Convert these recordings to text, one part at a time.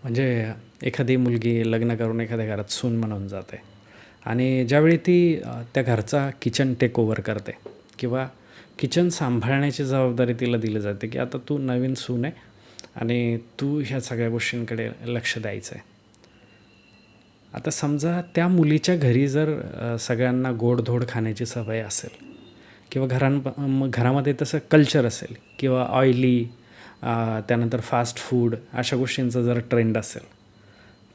म्हणजे एखादी मुलगी लग्न करून एखाद्या घरात सून म्हणून जाते आणि ज्यावेळी ती त्या घरचा किचन टेक ओव्हर करते किंवा किचन सांभाळण्याची जबाबदारी तिला दिली जाते की आता तू नवीन सून आहे आणि तू ह्या सगळ्या गोष्टींकडे लक्ष द्यायचं आहे. आता समजा त्या मुलीच्या घरी जर सगळ्यांना गोडधोड खाण्याची सवय असेल किंवा घरामध्ये तसं कल्चर असेल किंवा ऑइली त्यानंतर फास्ट फूड अशा गोष्टींचा जर ट्रेंड असेल,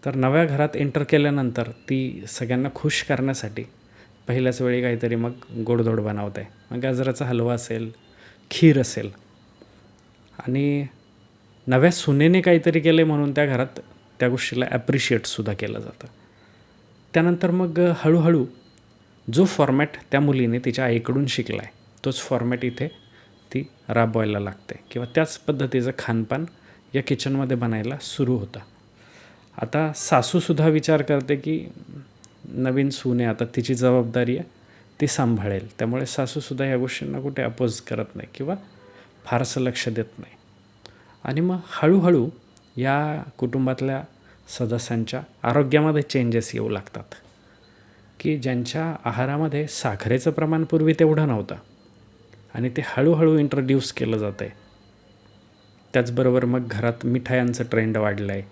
तर नव्या घरात एंटर केल्यानंतर ती सगळ्यांना खुश करण्यासाठी पहिल्याच वेळी काहीतरी मग गोडधोड बनवते. मग गाजराचा हलवा असेल, खीर असेल आणि नव्या सुनेने काहीतरी केले म्हणून त्या घरात त्या गोष्टीला ॲप्रिशिएटसुद्धा केलं जातं. त्यानंतर मग हळूहळू जो फॉर्मॅट त्या मुलीने तिच्या आईकडून शिकला आहे तोच फॉर्मॅट इथे ती राबवायला लागते किंवा त्याच पद्धतीचं खानपान या किचनमध्ये बनायला सुरू होतं. आता सासूसुद्धा विचार करते की नवीन सून आहे, आता तिची जबाबदारी आहे, ती सांभाळेल. त्यामुळे सासूसुद्धा या गोष्टींना कुठे अपोज करत नाही किंवा फारसं लक्ष देत नाही. आणि मग हळूहळू या कुटुंबातल्या सदस्यांच्या आरोग्यामध्ये चेंजेस येऊ लागतात की ज्यांच्या आहारामध्ये साखरेचं प्रमाण पूर्वी तेवढं नव्हतं आणि ते हळूहळू इंट्रोड्यूस केलं जातं आहे. त्याचबरोबर मग घरात मिठायांचं ट्रेंड वाढलं आहे.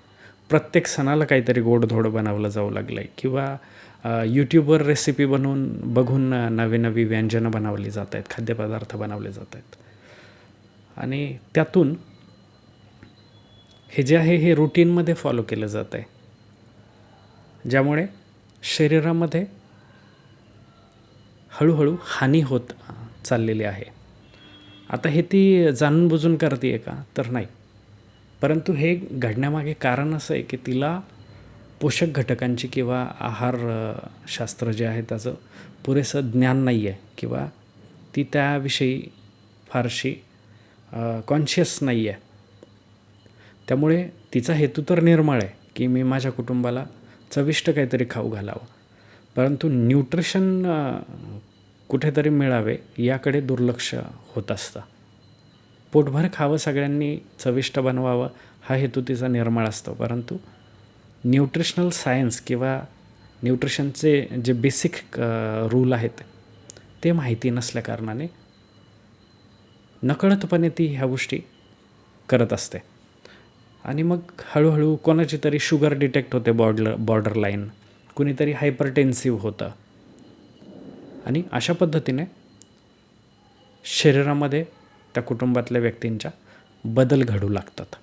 प्रत्येक सणाला काहीतरी गोडधोड बनवलं जाऊ लागलं आहे किंवा यूट्यूबवर रेसिपी बघून नवी नवी व्यंजनं बनवली जात आहेत, खाद्यपदार्थ बनवले जात आहेत. आणि त्यातून हे जे आहे हे रुटीनमध्ये फॉलो केलं जातं आहे, ज्यामुळे शरीरामध्ये हळूहळू हानी होत चाललेली आहे. आता हे ती जाणून बुजून करते आहे का? तर नाही. परंतु हे घडण्यामागे कारण असं आहे की तिला पोषक घटकांची किंवा आहारशास्त्र जे आहे त्याचं पुरेसं ज्ञान नाही आहे किंवा ती त्याविषयी फारशी कॉन्शियस नाही आहे. त्यामुळे तिचा हेतू तर निर्मळ आहे की मी माझ्या कुटुंबाला चविष्ट काहीतरी खाऊ घालावं, परंतु न्यूट्रिशन कुठेतरी मिळावे याकडे दुर्लक्ष होत असतं. पोटभर खावं, सगळ्यांनी चविष्ट बनवावं हा हेतू तिचा निर्मळ असतो, परंतु न्यूट्रिशनल सायन्स किंवा न्यूट्रिशनचे जे बेसिक रूल आहेत ते माहिती नसल्याकारणाने नकळतपणे ती ह्या गोष्टी करत असते. आणि मग हळूहळू कोणाची तरी शुगर डिटेक्ट होते बॉर्डर लाईन, कुणीतरी हायपरटेन्सिव्ह होतं आणि अशा पद्धतीने शरीरामध्ये त्या कुटुंबातल्या व्यक्तींच्या बदल घडू लागतात.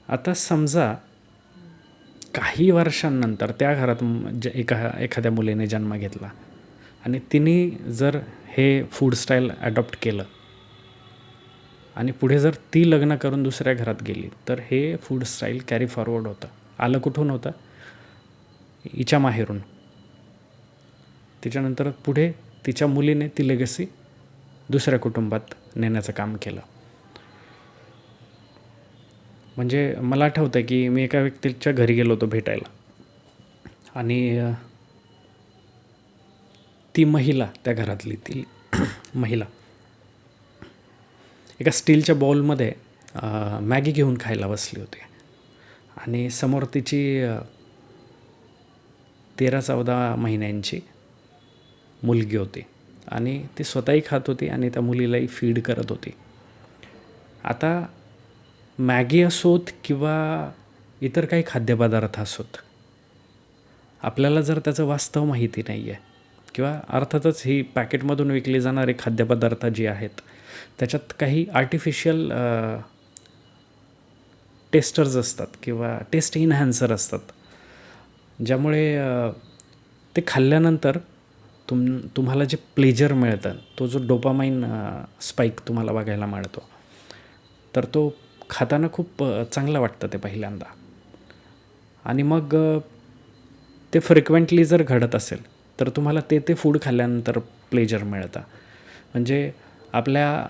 आता समजा काही वर्षांनंतर त्या घरात एखाद्या मुलीने जन्म घेतला आणि तिने जर हे फूड स्टाईल ॲडॉप्ट केलं आणि पुढे जर ती लग्न करून दुसऱ्या घरात गेली तर हे फूड स्टाईल कॅरी फॉरवर्ड होतं. आलं कुठून होतं? हिच्या माहेरून. त्याच्यानंतर पुढे तिच्या मुलीने ती लेगसी दुसऱ्या कुटुंबात नेण्याचं काम केलं. म्हणजे मला आठवतं की मी एका व्यक्तीच्या घरी गेलो होतो भेटायला आणि ती महिला, त्या घरातली ती महिला एका स्टीलच्या बाउलमध्ये मॅगी घेऊन खायला बसली होती आणि समोर तिची 13-14 महिन्यांची मुलगी होती आणि ती स्वतःही खात होती आणि त्या मुलीलाही फीड करत होती. आता मॅगी असोत किंवा इतर काही खाद्यपदार्थ असोत, आपल्याला जर त्याचं वास्तव माहिती नाही आहे किंवा अर्थातच ही पॅकेटमधून विकली जाणारी खाद्यपदार्थ जी आहेत त्याच्यात काही आर्टिफिशियल टेस्टर्स असतात किंवा टेस्ट इन्हॅन्सर असतात, ज्यामुळे ते खाल्ल्यानंतर तुम्हाला जे प्लेजर मिळतं, तो जो डोपामाइन स्पाईक तुम्हाला बघायला मिळतो, तर तो खाताना खूप चांगलं वाटतं ते पहिल्यांदा. आणि मग ते फ्रिक्वेंटली जर घडत असेल तर तुम्हाला ते फूड खाल्ल्यानंतर प्लेजर मिळतं. म्हणजे आपल्या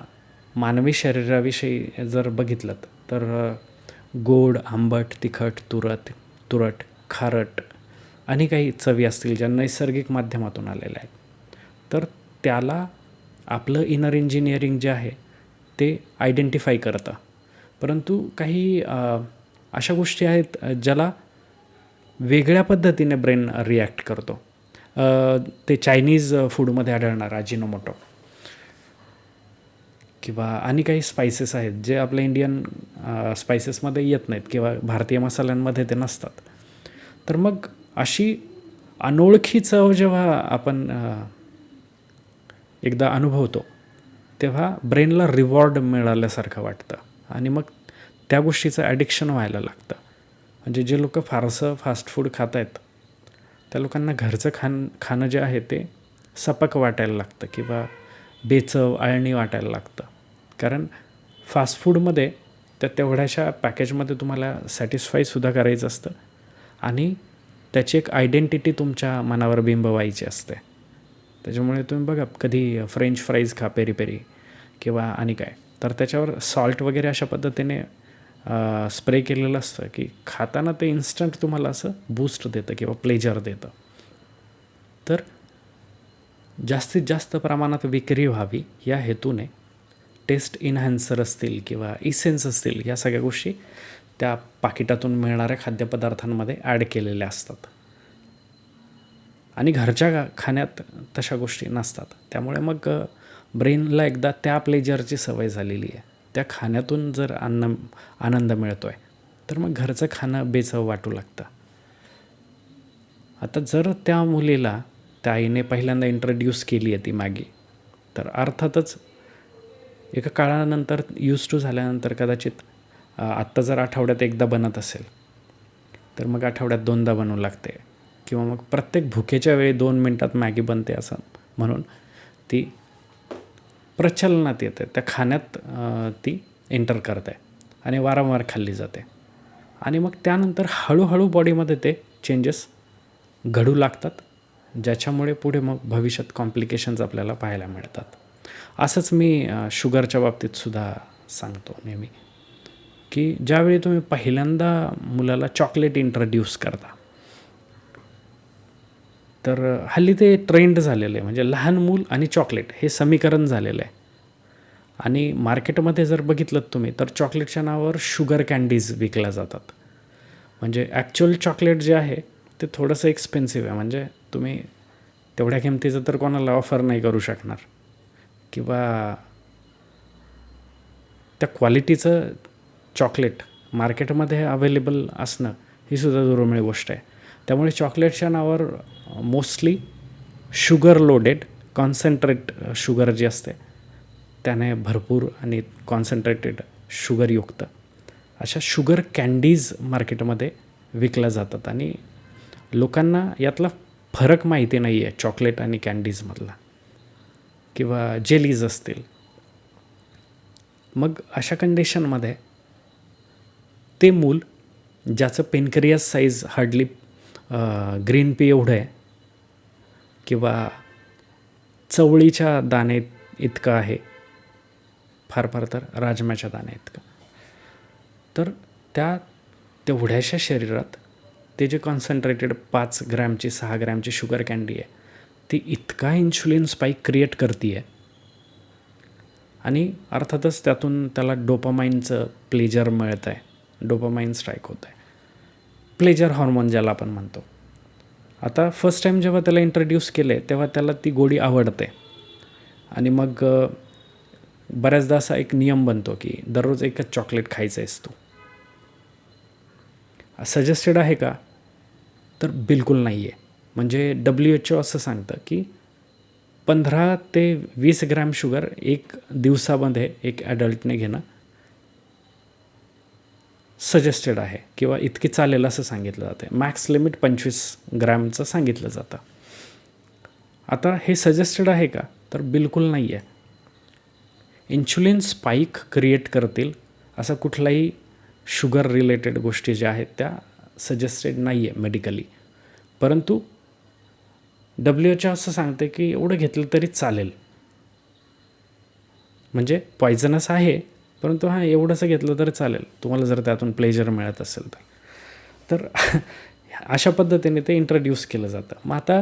मानवी शरीराविषयी जर बघितलं तर गोड, आंबट, तिखट, तुरट, खारट आणि काही चवी असतील ज्या नैसर्गिक माध्यमातून आलेल्या आहेत, तर त्याला आपलं इनर इंजिनिअरिंग जे आहे ते आयडेंटिफाय करतं. परंतु काही अशा गोष्टी आहेत ज्याला वेगळ्या पद्धतीने ब्रेन रिॲक्ट करतो. ते चायनीज फूडमध्ये आढळणार अजिनोमोटो किंवा आणि काही स्पायसेस आहेत जे आपल्या इंडियन स्पायसेसमध्ये येत नाहीत किंवा भारतीय मसाल्यांमध्ये ते नसतात. तर मग अशी अनोळखी चव जेव्हा आपण एकदा अनुभवतो तेव्हा ब्रेनला रिवॉर्ड मिळाल्यासारखं वाटतं आणि मग त्या गोष्टीचं ॲडिक्शन व्हायला लागतं. म्हणजे जे लोक फारसं फास्ट फूड खात आहेत त्या लोकांना घरचं खाणं जे आहे ते सपक वाटायला लागतं किंवा बेचव आळणी वाटायला लागतं. कारण फास्ट फूडमध्ये तेवढ्याशा पॅकेजमध्ये तुम्हाला सॅटिस्फायसुद्धा करायचं असतं आणि त्याची एक आयडेंटिटी तुमच्या मनावर बिंबवायची असते. त्याच्यामुळे तुम्ही बघा कधी फ्रेंच फ्राईज खा पेरी पेरी किंवा आणि काय तर त्याच्यावर सॉल्ट वगैरे अशा पद्धतीने स्प्रे केलेलं असतं की खाताना ते इन्स्टंट तुम्हाला असं बूस्ट देतं किंवा प्लेजर देतं. तर जास्तीत जास्त प्रमाणात विक्री व्हावी या हेतूने टेस्ट इन्हॅन्सर असतील किंवा इसेन्स असतील या सगळ्या गोष्टी त्या पाकिटातून मिळणाऱ्या खाद्यपदार्थांमध्ये ॲड केलेल्या असतात आणि घरच्या खाण्यात तशा गोष्टी नसतात. त्यामुळे मग ब्रेनला एकदा त्या प्लेजरची सवय झालेली आहे. त्या खाण्यातून जर आनंद मिळतो आहे तर मग घरचं खाणं बेचव वाटू लागतं. आता जर त्या मुलीला त्या आईने पहिल्यांदा इंट्रोड्यूस केली आहे ती मॅगी तर अर्थातच एका काळानंतर यूज टू झाल्यानंतर कदाचित आत्ता जर आठवड्यात एकदा बनत असेल तर मग आठवड्यात 2दा बनवू लागते किंवा मग प्रत्येक भुकेच्या वेळी 2 मिनटात मॅगी बनते असं म्हणून ती प्रचलनात येते. त्या खाण्यात ती एंटर करते आणि वारंवार खाल्ली जाते आणि मग त्यानंतर हळूहळू बॉडीमध्ये ते चेंजेस घडू लागतात ज्याच्यामुळे पुढे मग भविष्यात कॉम्प्लिकेशन्स आपल्याला पाहायला मिळतात. असंच मी शुगरच्या बाबतीतसुद्धा सांगतो नेहमी की ज्यावेळी तुम्ही पहिल्यांदा मुलाला चॉकलेट इंट्रोड्यूस करता तर हल्ली ते ट्रेंड झालेलं आहे. म्हणजे लहान मूल आणि चॉकलेट हे समीकरण झालेलं आहे आणि मार्केटमध्ये जर बघितलं तुम्ही तर चॉकलेटच्या नावावर शुगर कँडीज विकल्या जातात. म्हणजे ॲक्च्युअल चॉकलेट जे आहे ते थोडंसं एक्सपेन्सिव्ह आहे. म्हणजे तुम्ही तेवढ्या किमतीचं तर कोणाला ऑफर नाही करू शकणार किंवा त्या क्वालिटीचं चॉकलेट मार्केटमध्ये अवेलेबल असणं ही सुद्धा दुर्मिळ गोष्ट आहे. त्यामुळे चॉकलेटच्या नावावर mostly sugar loaded concentrate sugar जी असते त्याने भरपूर आणि कॉन्सन्ट्रेटेड शुगरयुक्त अशा शुगर कँडीज मार्केटमध्ये विकल्या जातात आणि लोकांना यातला फरक माहिती नाही आहे चॉकलेट आणि कँडीजमधला किंवा जेलीज असतील. मग अशा कंडिशनमध्ये ते मूल ज्याचं pancreas size hardly green pea एवढं आहे किंवा चवळीच्या दाणे इतकं आहे फार फार तर राजम्याच्या दाणे इतकं तर त्या तेवढ्याशा शरीरात ते जे कॉन्सन्ट्रेटेड 5 ग्रॅमची 6 ग्रॅमची शुगर कँडी आहे ती इतका इन्शुलिन स्पाईक क्रिएट करते आहे आणि अर्थातच त्यातून त्याला डोपामाइनचं प्लेजर मिळतं आहे. डोपामाइन स्ट्राईक होत आहे. प्लेजर हॉर्मोन ज्याला आपण म्हणतो. आता फर्स्ट टाईम जेव्हा त्याला इंट्रोड्यूस केले तेव्हा त्याला ती गोडी आवडते आणि मग बऱ्याचदा असा एक नियम बनतो की दररोज एकच चॉकलेट खायचं आहेस तू. सजेस्टेड आहे का तर बिलकुल नाही आहे. म्हणजे WHO असं सांगतं की 15 ते 20 ग्रॅम शुगर एक दिवसामध्ये एक ॲडल्टने घेणं सजेस्टेड आहे किंवा इतकी चालेल असं सांगितलं जातं. मॅक्स लिमिट 25 ग्रॅमचं सांगितलं जातं. आता हे सजेस्टेड आहे का तर बिलकुल नाही आहे. इन्शुलिन स्पाईक क्रिएट करतील असा कुठलाही शुगर रिलेटेड गोष्टी ज्या आहेत त्या सजेस्टेड नाही आहे मेडिकली. परंतु WHO असं सांगते की एवढं घेतलं तरी चालेल. म्हणजे पॉयझनस आहे परंतु हां एवढंसं घेतलं तरी चालेल तुम्हाला जर त्यातून प्लेजर मिळत असेल तर अशा पद्धतीने ते इंट्रोड्यूस केलं जातं. मग आता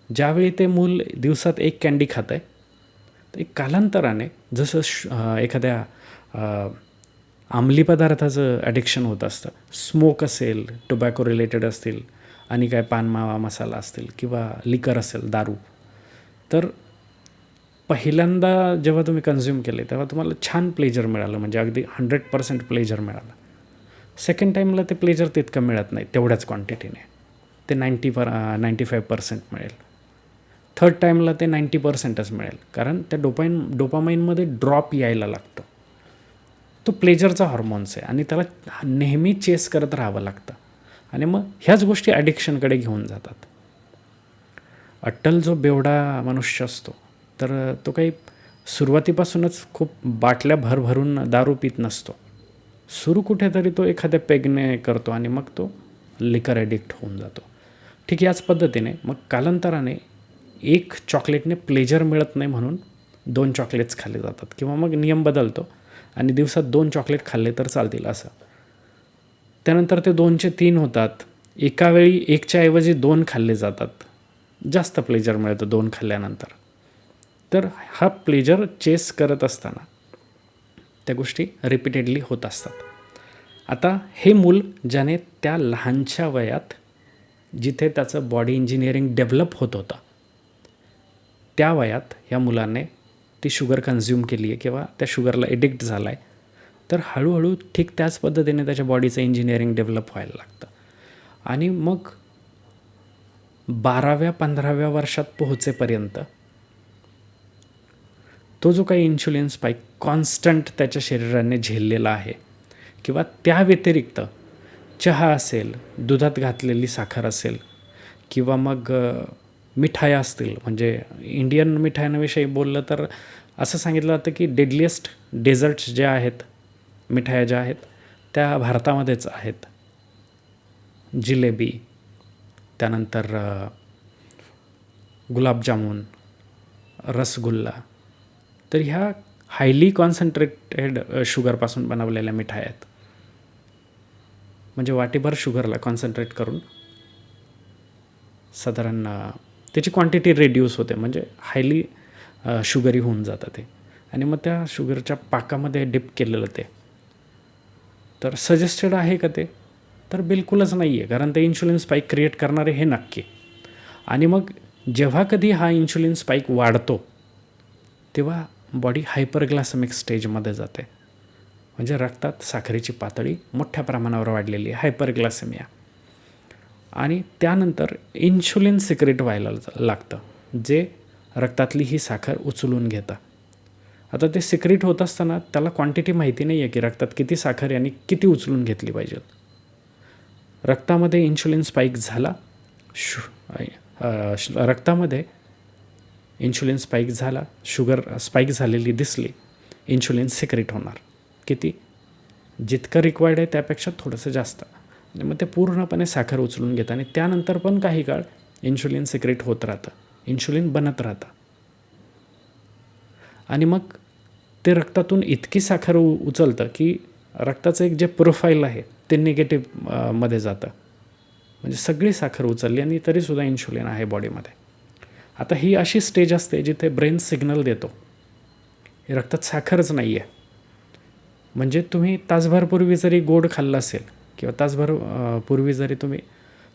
ज्यावेळी ते मूल दिवसात एक कँडी खातं आहे तर एक कालांतराने जसं एखाद्या अंमली पदार्थाचं ॲडिक्शन होत असतं. स्मोक असेल, टोबॅको रिलेटेड असतील आणि काय पान मावा मसाला असतील किंवा लिकर असेल, दारू. तर पहिल्यांदा जेव्हा तुम्ही कन्झ्युम केले तेव्हा तुम्हाला छान प्लेजर मिळालं, म्हणजे अगदी 100% प्लेजर मिळालं. सेकंड टाईमला ते प्लेजर तितकं मिळत नाही तेवढ्याच क्वांटिटीने, ते 95% मिळेल. थर्ड टाईमला ते 90%च मिळेल, कारण त्या डोपामाइनमध्ये ड्रॉप यायला लागतं. तो प्लेजरचा हॉर्मोन्स आहे आणि त्याला नेहमी चेस करत राहावं लागतं आणि मग ह्याच गोष्टी ॲडिक्शनकडे घेऊन जातात. अट्टल जो बेवडा मनुष्य असतो तर तो काही सुरुवातीपासूनच खूप बाटल्या भरभरून दारू पित नसतो. सुरू कुठेतरी तो एखाद्या पेगने करतो आणि मग तो लिकर ॲडिक्ट होऊन जातो. ठीक याच पद्धतीने मग कालांतराने एक चॉकलेटने प्लेजर मिळत नाही म्हणून 2 चॉकलेट्स खाल्ले जातात किंवा मग नियम बदलतो आणि दिवसात 2 चॉकलेट खाल्ले तर चालतील असं. त्यानंतर ते 2चे 3 होतात. एका वेळी 1च्या ऐवजी 2 खाल्ले जातात. जास्त प्लेजर मिळतं 2 खाल्ल्यानंतर. तर हा प्लेजर चेस करत असताना त्या गोष्टी रिपीटेडली होत असतात. आता हे मूल ज्याने त्या लहानच्या वयात जिथे त्याचं बॉडी इंजिनिअरिंग डेव्हलप होत होतं त्या वयात या मुलाने ती शुगर कन्झ्युम केली आहे किंवा त्या शुगरला एडिक्ट झाला आहे, तर हळूहळू ठीक त्याच पद्धतीने त्याच्या बॉडीचं इंजिनिअरिंग डेव्हलप व्हायला लागतं आणि मग 12व्या-15व्या वर्षात पोहोचेपर्यंत तो जो काही इन्शुलिन स्पाईक कॉन्स्टंट त्याच्या शरीराने झेललेला आहे किंवा त्या व्यतिरिक्त चहा असेल, दुधात घातलेली साखर असेल किंवा मग मिठाया असतील, म्हणजे इंडियन मिठायांविषयी बोललं तर असं सांगितलं जातं की डेडलिएस्ट डेझर्ट्स ज्या आहेत, मिठाया ज्या आहेत त्या भारतामध्येच आहेत. जिलेबी, त्यानंतर गुलाबजामुन, रसगुल्ला. तर ह्या हायली कॉन्सन्ट्रेटेड शुगरपासून बनवलेल्या मिठाया आहेत. म्हणजे वाटीभर शुगरला कॉन्सन्ट्रेट करून साधारण त्याची क्वांटिटी रिड्यूस होते, म्हणजे हायली शुगरी होऊन जातं ते आणि मग त्या शुगरच्या पाकामध्ये डिप केलेलं ते. तर सजेस्टेड आहे का ते? तर बिलकुलच नाही आहे, कारण ते इन्शुलिन स्पाईक क्रिएट करणारे हे नक्की. आणि मग जेव्हा कधी हा इन्शुलिन स्पाईक वाढतो तेव्हा बॉडी हायपरग्लायसेमिक स्टेजमध्ये जाते, म्हणजे रक्तात साखरेची पातळी मोठ्या प्रमाणावर वाढलेली आहे, हायपरग्लायसेमिया. आणि त्यानंतर इन्शुलिन सिक्रेट व्हायला लागतं, जे रक्तातली ही साखर उचलून घेतं. आता ते सिक्रेट होत असताना त्याला क्वांटिटी माहिती नाही आहे की रक्तात किती साखर आणि किती उचलून घेतली पाहिजे. रक्तामध्ये इन्शुलिन स्पाईक झाला, रक्तामध्ये इन्शुलिन स्पाईक झाला, शुगर स्पाईक झालेली दिसली, इन्शुलिन सिक्रेट होणार. किती? जितकं रिक्वायर्ड आहे त्यापेक्षा थोडंसं जास्त. आणि मग ते पूर्णपणे साखर उचलून घेतं आणि त्यानंतर पण काही काळ इन्शुलिन सिक्रेट होत राहतं, इन्शुलिन बनत राहतं. आणि मग ते रक्तातून इतकी साखर उचलतं की रक्ताचं एक जे प्रोफाईल आहे ते निगेटिव्ह मध्ये जातं, म्हणजे सगळी साखर उचलली आणि तरीसुद्धा इन्शुलिन आहे बॉडीमध्ये. आता ही अशी स्टेज असते जिथे ब्रेन सिग्नल देतो हे रक्तात साखरच नाही आहे. म्हणजे तुम्ही तासभरपूर्वी जरी गोड खाल्लं असेल किंवा तासभर पूर्वी जरी तुम्ही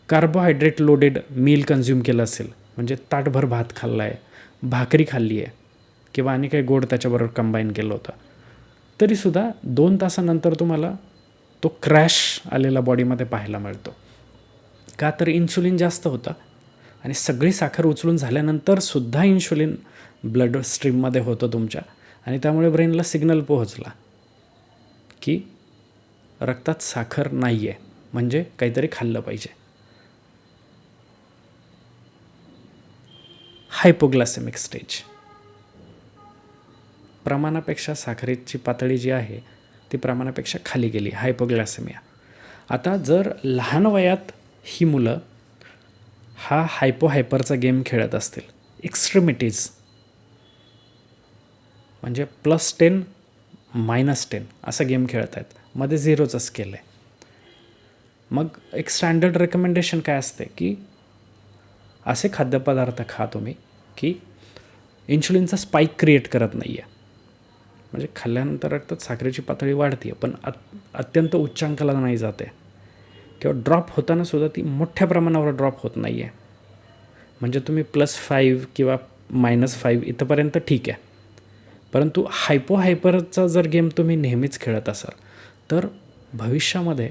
कार्बोहायड्रेट लोडेड मील कन्झ्युम केलं असेल, म्हणजे ताटभर भात खाल्ला आहे, भाकरी खाल्ली आहे किंवा आणि काही गोड त्याच्याबरोबर कंबाईन केलं होतं, तरीसुद्धा 2 तासानंतर तुम्हाला तो क्रॅश आलेला बॉडीमध्ये पाहायला मिळतो. का? तर इन्शुलिन जास्त होतं आणि सगळी साखर उचलून झाल्यानंतरसुद्धा इन्शुलिन ब्लड स्ट्रीममध्ये होतं तुमच्या आणि त्यामुळे ब्रेनला सिग्नल पोहोचला की रक्तात साखर नाही आहे, म्हणजे काहीतरी खाल्लं पाहिजे. हायपोग्लायसेमिक स्टेज, प्रमाणापेक्षा साखरेची पातळी जी आहे ती प्रमाणापेक्षा खाली गेली, हायपोग्लायसेमिया. आता जर लहान वयात ही मुलं हा हायपरचा गेम खेळत असतील, एक्स्ट्रीमिटीज म्हणजे +10 -10 असा गेम खेळत आहेत, मध्ये 0चा स्केल आहे, मग एक स्टँडर्ड रेकमेंडेशन काय असते की असे खाद्यपदार्थ खा तुम्ही की इन्शुलिनचा स्पाईक क्रिएट करत नाही आहे. म्हणजे खाल्ल्यानंतर रक्तात साखरेची पातळी वाढते आहे, पण अत्यंत उच्चांकाला नाही जाते किंवा ड्रॉप होताना सुद्धा ती मोठ्या प्रमाणावर ड्रॉप होत नाही आहे. म्हणजे तुम्ही +5 किंवा -5 इथंपर्यंत ठीक आहे. परंतु हायपरचा जर गेम तुम्ही नेहमीच खेळत असाल तर भविष्यामध्ये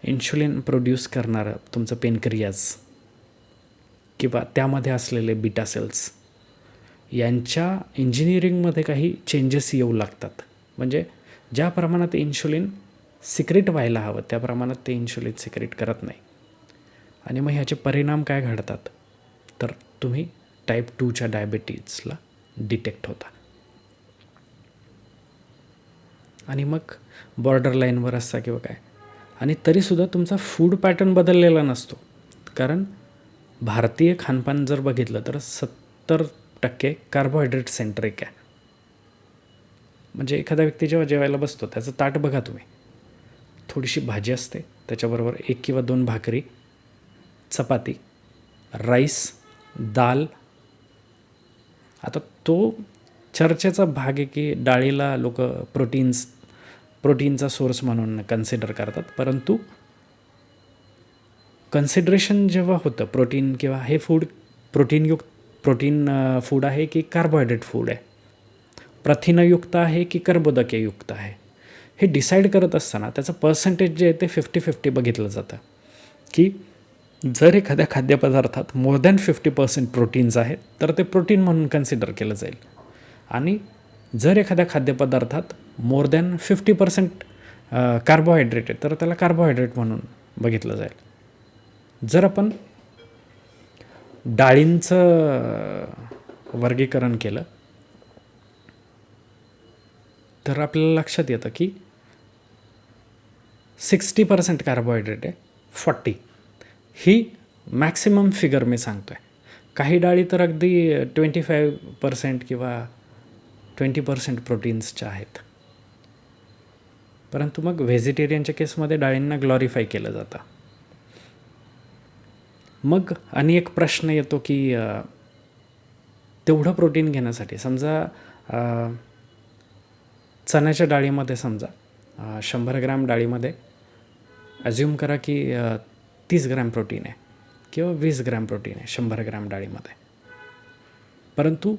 इन्शुलिन प्रोड्यूस करणारं तुमचं पेनक्रियाज किंवा त्यामध्ये असलेले बीटा सेल्स यांच्या इंजिनिअरिंगमध्ये काही चेंजेस येऊ लागतात. म्हणजे ज्या प्रमाणात इन्शुलिन सिक्रेट व्हायला हवं त्या प्रमाणात ते इन्शुलिन सिक्रेट करत नाही. आणि मग ह्याचे परिणाम काय घडतात तर तुम्ही टाईप 2च्या डायबिटीजला डिटेक्ट होता. आणि मग बॉर्डर लाईनवर असता किंवा काय. आणि तरीसुद्धा तुमचा फूड पॅटर्न बदललेला नसतो. कारण भारतीय खानपान जर बघितलं तर 70% कार्बोहायड्रेट सेंट्रिक आहे. म्हणजे एखादा व्यक्ती जेव्हा जेवायला बसतो त्याचं ताट बघा तुम्ही, थोडीशी भाजी असते, त्याच्याबरोबर 1 किंवा 2 भाकरी, चपाती, राईस, दाल. आता तो चर्चेचा भाग आहे की डाळीला लोक प्रोटीनचा सोर्स म्हणून कन्सिडर करतात. परंतु कन्सिडरेशन जेव्हा होतं प्रोटीन किंवा हे फूड प्रोटीन फूड आहे की कार्बोहायड्रेट फूड आहे, प्रथिनयुक्त आहे की कर्बोदकेयुक्त आहे, हे डिसाईड करत असताना त्याचं पर्सेंटेज जे आहे ते 50-50 बघितलं जातं. की जर एखाद्या खाद्यपदार्थात मोर दॅन 50% प्रोटीन्स आहेत तर ते प्रोटीन म्हणून कन्सिडर केलं जाईल. आणि जर एखाद्या खाद्यपदार्थात मोर दॅन 50% कार्बोहायड्रेट आहे तर त्याला कार्बोहायड्रेट म्हणून बघितलं जाईल. जर आपण डाळींचं वर्गीकरण केलं तर आपल्याला लक्षात येतं की 60% कार्बोहायड्रेट आहे, 40 ही मॅक्सिमम फिगर मी सांगतो आहे. काही डाळी तर अगदी 25% किंवा 20% प्रोटीन्सच्या आहेत. परंतु मग व्हेजिटेरियनच्या केसमध्ये डाळींना ग्लॉरिफाय केलं जातं. मग आणि एक प्रश्न येतो की तेवढं प्रोटीन घेण्यासाठी समजा चण्याच्या डाळीमध्ये समजा 100 ग्रॅम डाळीमध्ये ॲज्युम करा की 30 ग्रॅम प्रोटीन आहे किंवा 20 ग्रॅम प्रोटीन आहे 100 ग्रॅम डाळीमध्ये. परंतु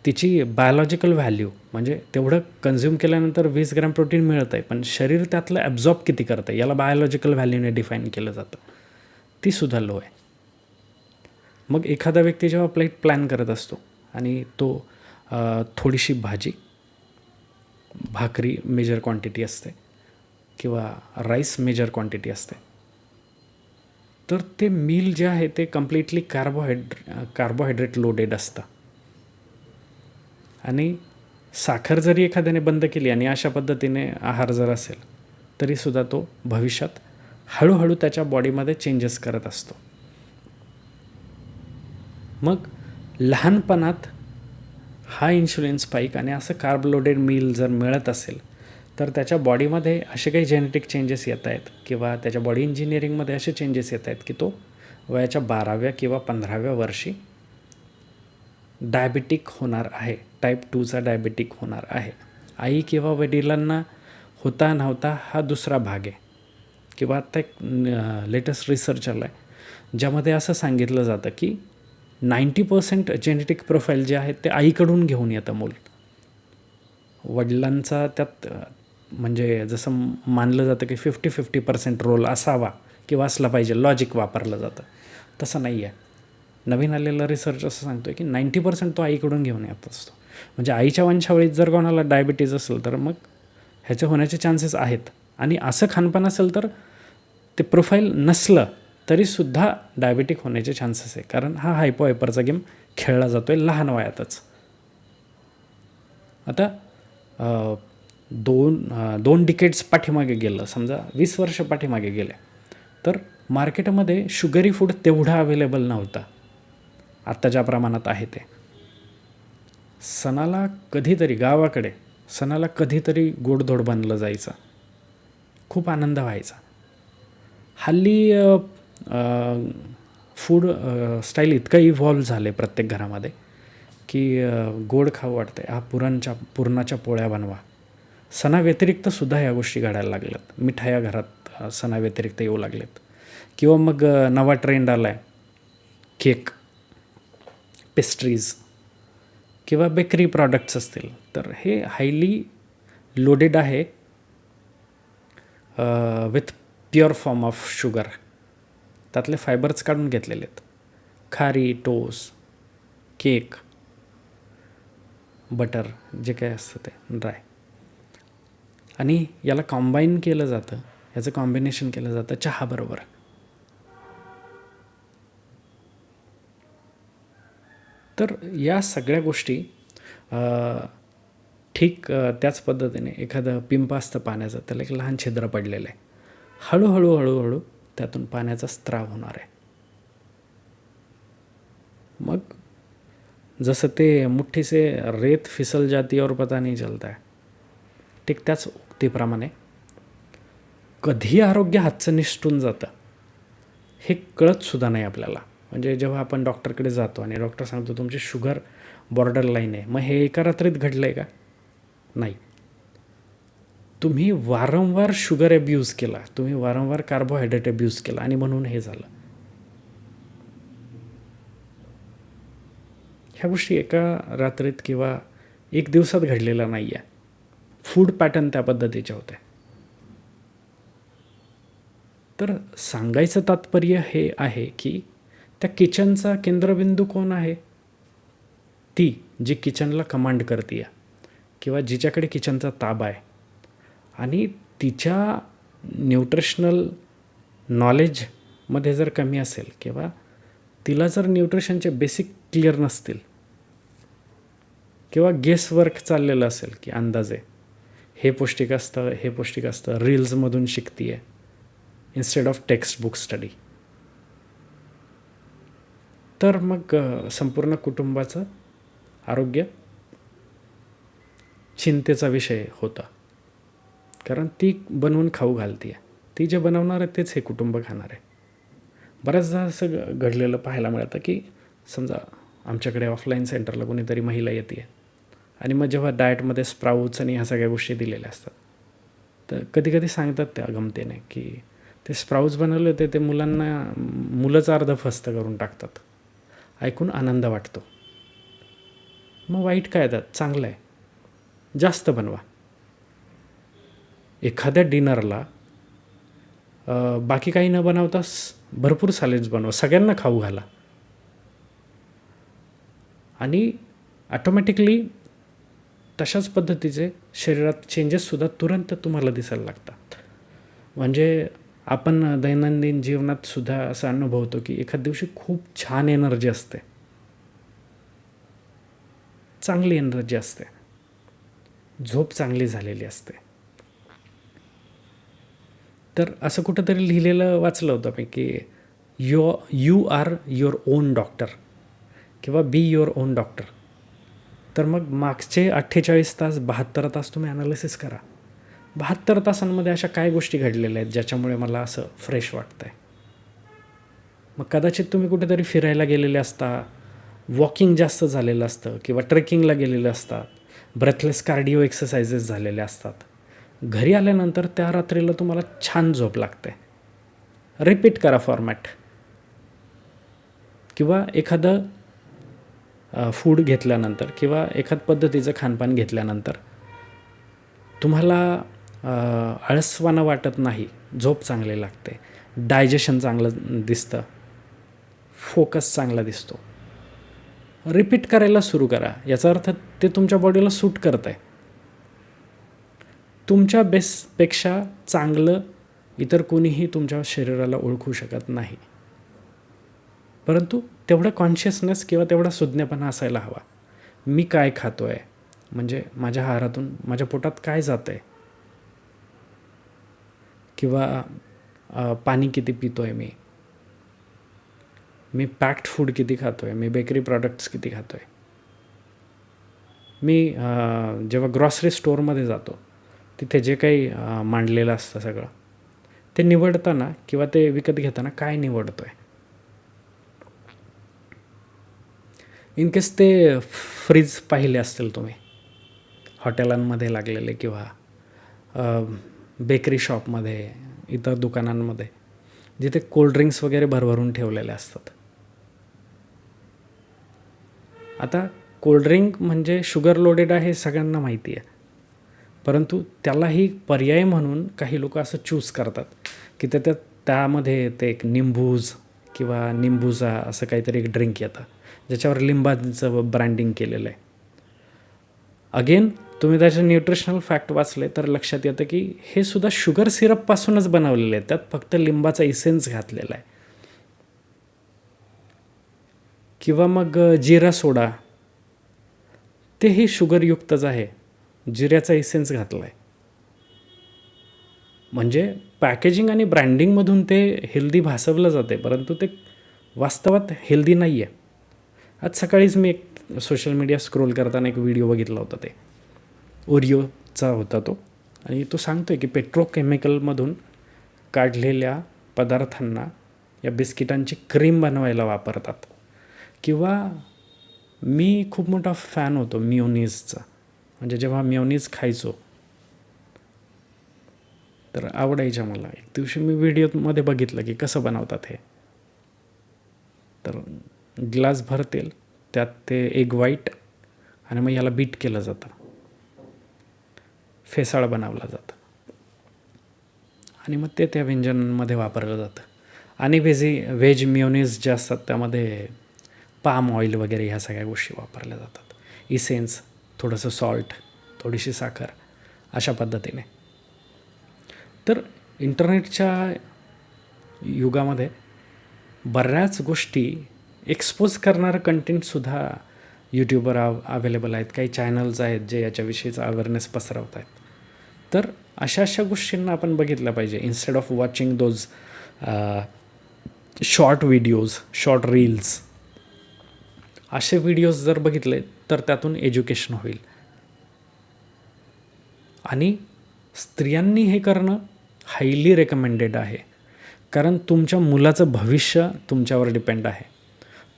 तिची बायोलॉजिकल व्हॅल्यू म्हणजे तेवढं कन्झ्युम केल्यानंतर 20 ग्रॅम प्रोटीन मिळतं आहे, पण शरीर त्यातलं ॲब्झॉर्ब किती करतं याला बायोलॉजिकल व्हॅल्यूने डिफाईन केलं जातं, ती सुद्धा लो आहे. मग एखादा व्यक्ती जेव्हा प्लेट प्लॅन करत असतो आणि तो थोडीशी भाजी, भाकरी मेजर क्वांटिटी असते किंवा राईस मेजर क्वांटिटी असते, तर ते मील जे आहे ते कम्प्लिटली कार्बोहायड्रेट लोडेड असतं. आणि साखर जरी एखाद्याने बंद केली आणि अशा पद्धतीने आहार जर असेल तरीसुद्धा तो भविष्यात हळूहळू त्याच्या बॉडीमध्ये चेंजेस करत असतो. मग लहानपणात हा इन्शुलिन स्पाईक आणि असं कार्ब लोडेड मील जर मिळत असेल तर त्याच्या बॉडीमध्ये असे काही जेनेटिक चेंजेस येत आहेत किंवा त्याच्या बॉडी इंजिनिअरिंगमध्ये असे चेंजेस येत आहेत की तो वयाच्या 12व्या किंवा 15व्या वर्षी डायबिटिक होणार आहे, टाईप 2चा डायबिटिक होणार आहे. आई किंवा वडिलांना होता नव्हता हा दुसरा भाग आहे. किंवा आत्ता एक लेटेस्ट रिसर्च आला आहे ज्यामध्ये असं सांगितलं जातं की 90% जेनेटिक प्रोफाईल जे आहेत ते आईकडून घेऊन येतं मूल. वडिलांचा त्यात म्हणजे जसं मानलं जातं की 50-50% रोल असावा किंवा असला पाहिजे, लॉजिक वापरलं जातं, तसं नाही आहे. नवीन आलेला रिसर्च असं सांगतो आहे की 90% तो आईकडून घेऊन येत असतो. म्हणजे आईच्या वंशावळीत जर कोणाला डायबिटीज असेल तर मग ह्याचे होण्याचे चान्सेस आहेत. आणि असं खानपान असेल तर ते प्रोफाईल नसलं तरीसुद्धा डायबिटिक होण्याचे चान्सेस आहे. कारण हा हायपरचा गेम खेळला जातो आहे लहान वयातच. आता 2 डिकेड्स पाठीमागे गेलं, समजा 20 वर्ष पाठीमागे गेले तर मार्केटमध्ये शुगरी फूड तेवढा अवेलेबल नव्हता आत्ता ज्या प्रमाणात आहे ते. सणाला कधीतरी गावाकडे सणाला कधीतरी गोडधोड बनलं जायचं, खूप आनंद व्हायचा. हल्ली फूड स्टाईल इतकं इव्हॉल्व झालं आहे प्रत्येक घरामध्ये की गोड खाऊ वाटते, पुरणाच्या पोळ्या बनवा. सणाव्यतिरिक्त सुद्धा या गोष्टी घडायला लागल्यात. मिठाया घरात सणाव्यतिरिक्त येऊ लागलेत. किंवा मग नवा ट्रेंड आला आहे केक, पेस्ट्रीज किंवा बेकरी प्रॉडक्ट्स असतील, तर हे हायली लोडेड आहे with pure form of sugar. त्यातले फायबर्स काढून घेतलेले आहेत. खारी, टोस, केक, बटर, जे काय असतं ते ड्राय. आणि याला कॉम्बाईन केलं जातं, याचं कॉम्बिनेशन केलं जातं चहाबरोबर. तर या सगळ्या गोष्टी ठीक त्याच पद्धतीने एखादं पिंप असतं पाण्याचं, त्याला एक लहान छिद्र पडलेलं आहे. हळूहळू त्यातून पाण्याचा स्त्राव होणार आहे. मग जसं ते मुठ्ठी से रेत फिसल जाती और पता नहीं चलता है, ठीक त्याच उक्तीप्रमाणे कधी आरोग्य हातचं निसटून जातं हे कळतसुद्धा नाही आपल्याला. म्हणजे जेव्हा आपण डॉक्टरकडे जातो आणि डॉक्टर सांगतो तुमची शुगर बॉर्डर लाईन आहे, मग हे एका रात्रीत घडलं आहे का? नाही. तुम्ही वारंवार शुगर अब्यूज केला, तुम्ही वारंवार कार्बोहायड्रेट अब्यूज केला आणि म्हणून हे झालं. ह्या गोष्टी एका रात्रीत किंवा एक दिवसात घडलेला नाही आहे. फूड पॅटर्न त्या पद्धतीचे होते. तर सांगायचं तात्पर्य हे आहे की त्या किचनचा केंद्रबिंदू कोण आहे? ती जी किचनला कमांड करते आहे किंवा जिच्याकडे किचनचा ताबा आहे, आणि तिच्या न्यूट्रिशनल नॉलेजमध्ये जर कमी असेल किंवा तिला जर न्यूट्रिशनचे बेसिक क्लिअर नसतील किंवा गेसवर्क चाललेलं असेल की अंदाजे हे पौष्टिक असतं रील्समधून शिकते आहे instead of text book study, तर मग संपूर्ण कुटुंबाचं आरोग्य चिंतेचा विषय होता. कारण ती बनवून खाऊ घालते आहे, ती जे बनवणार आहे तेच हे कुटुंब खाणार आहे. बऱ्याचदा असं घडलेलं पाहायला मिळतं की समजा आमच्याकडे ऑफलाईन सेंटरला कोणीतरी महिला येते आणि मग जेव्हा डाएटमध्ये स्प्राऊट्स आणि ह्या सगळ्या गोष्टी दिलेल्या असतात, तर कधी कधी सांगतात त्या गमतीने की ते स्प्राऊट्स बनवले होते ते मुलंच अर्ध फस्त करून टाकतात. ऐकून आनंद वाटतो. मग वाईट काय त्यात? चांगलं आहे, जास्त बनवा. एखाद्या डिनरला बाकी काही न बनवताच भरपूर सॅलेड्स बनवा, सगळ्यांना खाऊ घाला आणि ॲटोमॅटिकली तशाच पद्धतीचे शरीरात चेंजेससुद्धा तुरंत तुम्हाला दिसायला लागतात. म्हणजे आपण दैनंदिन जीवनातसुद्धा असं अनुभवतो की एखाद दिवशी खूप छान एनर्जी असते, चांगली एनर्जी असते, झोप चांगली झालेली असते. तर असं कुठंतरी लिहिलेलं वाचलं होतं मी की you are your own doctor किंवा बी युअर ओन डॉक्टर. तर मग मागचे 48 तास 72 तास तुम्ही ॲनालिसिस करा. 72 तासांमध्ये अशा काय गोष्टी घडलेल्या आहेत ज्याच्यामुळे मला असं फ्रेश वाटतं आहे. मग कदाचित तुम्ही कुठेतरी फिरायला गेलेले असता, वॉकिंग जास्त झालेलं असतं किंवा ट्रेकिंगला गेलेलं असतात, ब्रेथलेस कार्डिओ एक्सरसाइजेस झालेले असतात. घरी आल्यानंतर त्या रात्रीला तुम्हाला छान झोप लागते. रिपीट करा फॉर्मॅट. किंवा एखादं फूड घेतल्यानंतर किंवा एखाद पद्धतीचं खानपान घेतल्यानंतर तुम्हाला आळसवाणं वाटत नाही, झोप चांगली लागते, डायजेशन चांगलं दिसतं, फोकस चांगला दिसतो. रिपीट करायला सुरू करा. याचा अर्थ ते तुमच्या बॉडीला सूट करतं आहे. तुमच्या बेस्टपेक्षा चांगलं इतर कोणीही तुमच्या शरीराला ओळखू शकत नाही. परंतु तेवढं कॉन्शियसनेस किंवा तेवढा सुज्ञपणा असायला हवा. मी काय खातो आहे, म्हणजे माझ्या आहारातून माझ्या पोटात काय जातं आहे, किंवा पाणी किती पितो आहे, मी पॅक्ड फूड किती खातो आहे, मी बेकरी प्रॉडक्ट्स किती खातो आहे. मी जेव्हा ग्रॉसरी स्टोअरमध्ये जातो तिथे जे काही मांडलेलं असतं सगळं ते निवडताना किंवा ते विकत घेताना काय निवडतो आहे. इन केस ते फ्रीज पाहिले असतील तुम्ही हॉटेलांमध्ये लागलेले किंवा बेकरी शॉपमध्ये, इतर दुकानांमध्ये, जिथे कोल्ड्रिंक्स वगैरे भरभरून ठेवलेले असतात. आता कोल्ड्रिंक म्हणजे शुगर लोडेड आहे हे सगळ्यांना माहिती आहे, परंतु त्यालाही पर्याय म्हणून काही लोक असं चूज करतात की त्यामध्ये ते एक निंबूज किंवा निंबूजा असं काहीतरी एक ड्रिंक येतं ज्याच्यावर लिंबाचं ब्रँडिंग केलेलं आहे. अगेन तुम्ही त्याचे न्यूट्रिशनल फॅक्ट वाचले तर लक्षात येतं की हे सुद्धा शुगर सिरपपासूनच बनवलेलं आहे, त्यात फक्त लिंबाचा इसेन्स घातलेला आहे. किंवा मग जिरा सोडा, तेही शुगरयुक्तच आहे, जिऱ्याचा इसेन्स घातला आहे. म्हणजे पॅकेजिंग आणि ब्रँडिंगमधून ते हेल्दी भासवलं जाते, परंतु ते वास्तवात हेल्दी नाही आहे. आज सकाळीच मी एक सोशल मीडिया स्क्रोल करताना एक व्हिडिओ बघितला होता, ते ओरिओचा होता तो, आणि तो सांगतो आहे की पेट्रोकेमिकलमधून काढलेल्या पदार्थांना या बिस्किटांची क्रीम बनवायला वापरतात. किंवा मी खूप मोठा फॅन होतो मिओनीजचा, म्हणजे जेव्हा मिओनीज खायचो तर आवडायच्या मला. एक दिवशी मी व्हिडिओमध्ये बघितलं की कसं बनवतात हे. तर ग्लासभर तेल, त्यात ते एग व्हाईट आणि मग याला बीट केलं जातं, फेसाळ बनवलं जातं आणि मग ते त्या व्यंजनांमध्ये वापरलं जातं. आणि व्हेज मिओनीज जे असतात त्यामध्ये पाम ऑइल वगैरे ह्या सगळ्या गोष्टी वापरल्या जातात. इसेन्स, थोडंसं सॉल्ट, थोडीशी साखर, अशा पद्धतीने. तर इंटरनेटच्या युगामध्ये बऱ्याच गोष्टी एक्सपोज करणारं कंटेंटसुद्धा यूट्यूबवर अवेलेबल आहेत. काही चॅनल्स आहेत जे याच्याविषयीचा अवेअरनेस पसरवत आहेत. तर अशा गोष्टींना आपण बघितलं पाहिजे instead of watching those short videos, short reels. असे व्हिडिओज जर बघितले तर त्यातून एज्युकेशन होईल. आणि स्त्रियांनी हे करणं हायली रेकमेंडेड आहे, कारण तुमच्या मुलाचं भविष्य तुमच्यावर डिपेंड आहे.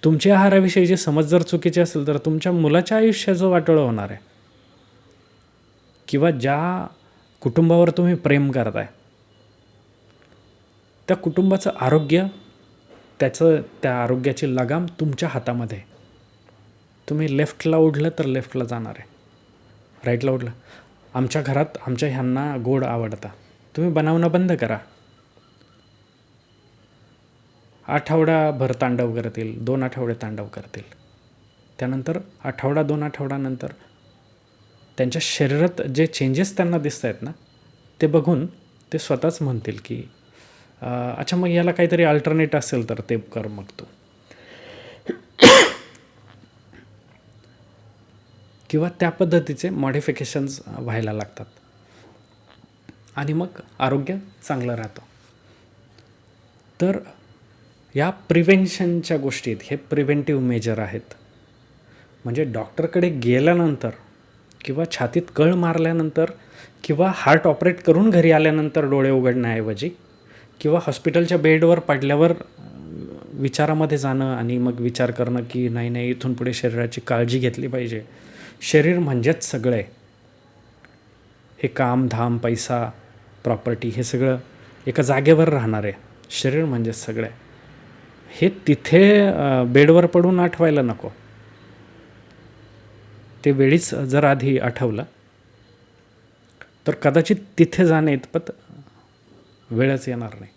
तुमच्या आहाराविषयीची समज जर चुकीची असेल तर तुमच्या मुलाच्या आयुष्याचं वाटोळं होणार आहे. किंवा ज्या कुटुंबावर तुम्ही प्रेम करताय त्या कुटुंबाचं आरोग्य, त्या आरोग्याची लगाम तुमच्या हातामध्ये. तुम्ही लेफ्टला ओढलं तर लेफ्टला जाणार आहे, राईटला ओढलं. आमच्या घरात आमच्या ह्यांना गोड आवडतं, तुम्ही बनवणं बंद करा. आठवडाभर तांडव करतील, 2 आठवडे तांडव करतील, त्यानंतर आठवडा 2 आठवड्यानंतर त्यांच्या शरीरात जे चेंजेस त्यांना दिसत आहेत ना, ते बघून ते स्वतःच म्हणतील की अच्छा मग याला काहीतरी अल्टरनेट असेल तर ते कर मग तू. किंवा त्या पद्धतीचे मॉडिफिकेशन्स व्हायला लागतात आणि मग आरोग्य चांगलं राहतं. तर या प्रिव्हेन्शनच्या गोष्टी आहेत, हे प्रिव्हेंटिव्ह मेजर आहेत. म्हणजे डॉक्टरकडे गेल्यानंतर किंवा छातीत कळ मारल्यानंतर किंवा हार्ट ऑपरेट करून घरी आल्यानंतर डोळे उघडण्याऐवजी किंवा हॉस्पिटलच्या बेडवर पडल्यावर विचारामध्ये जाणं आणि मग विचार करणं की नाही इथून पुढे शरीराची काळजी घेतली पाहिजे. शरीर म्हणजेच सगळं आहे. हे काम धाम, पैसा, प्रॉपर्टी हे सगळं एका जागेवर राहणार आहे. शरीर म्हणजेच सगळं आहे हे तिथे बेडवर पडून आठवायला नको. ते वेळीच जर आधी आठवलं तर कदाचित तिथे जाणे इतपत वेळच येणार नाही.